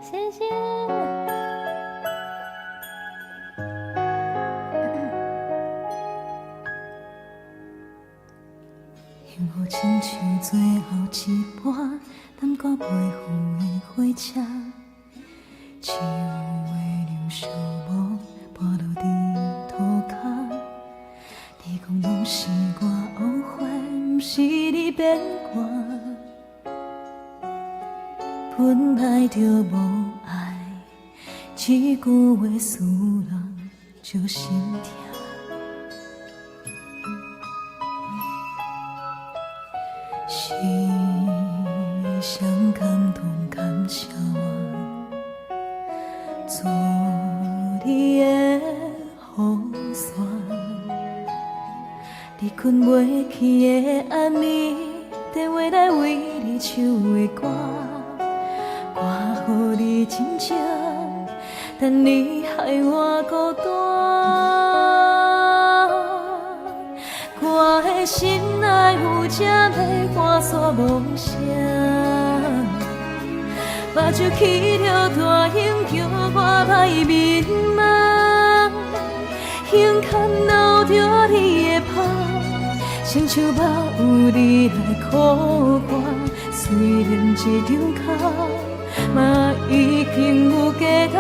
谢谢。幸福亲像最后一盘淡薄袂赴的火车，只有月亮寂寞跋落伫涂骹。你讲拢是我误会，毋是你变我，本来就无爱，一句话使人就心痛。是谁感动感谢我，做你的雨伞。你困袂去的暗暝，电话来为你唱的歌，歌予你真情，但你害我孤单。我的心内有这要换煞梦想，目睭起了大影，叫我歹迷茫。胸坎留着你的泡，亲像肉有你来苦我。虽然这张卡嘛已经有价值，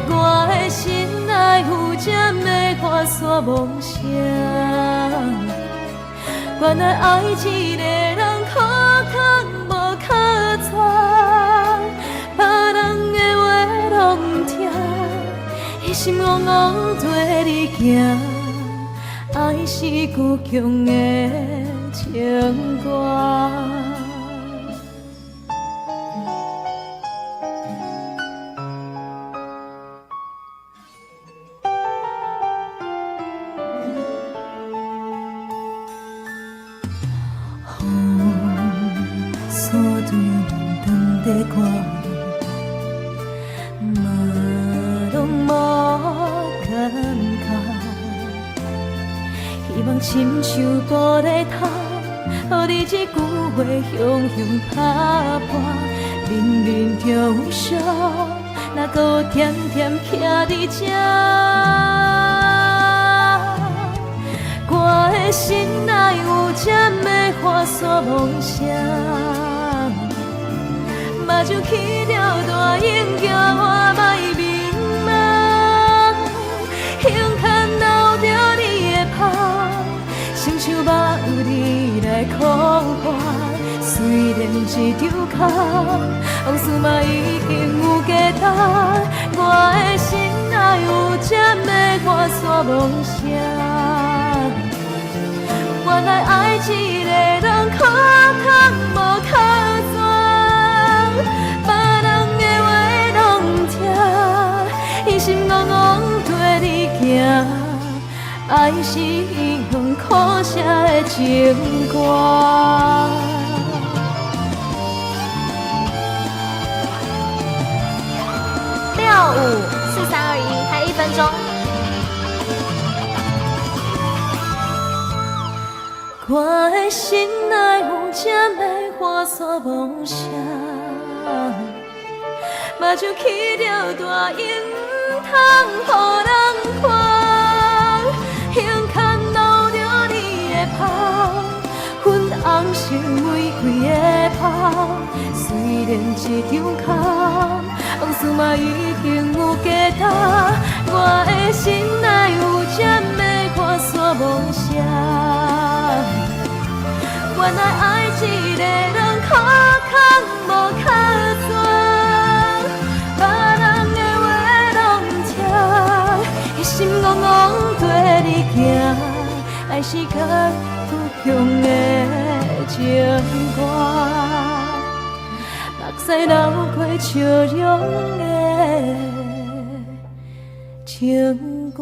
我的心内有这要换煞梦想。原来爱一个人可空无可拽，别人的话拢唔听，一心怣怣跟你行，爱是倔强的情歌。锁对面等在看，嘛拢无感觉。希望亲像玻璃塔，予你这句话雄雄打破。明明就有伤，哪搁有点点徛伫这？我的心内有这要换煞梦想，目睭起了大影，叫我莫迷茫。胸坎留着你的泡，亲像肉有你来苦我。虽然这张卡往事嘛已经有价值，我的心内有这要换煞梦想。原来爱一个人可空无可拽，别人的话拢唔听，一心怣怣跟你行，爱是用苦写的情歌。654321，还1分钟。我的心内有这要换煞梦想，目睭起了大影，唔通予人看。胸坎留着你的泡，粉红色玫瑰的泡。虽然这张卡往事嘛已经有价值，我的心内有这要换煞梦想。原来爱一个人可空无可拽，别人的话拢唔听，一心怣怣跟你行，爱是较倔强的情歌，目屎流过笑容的情歌。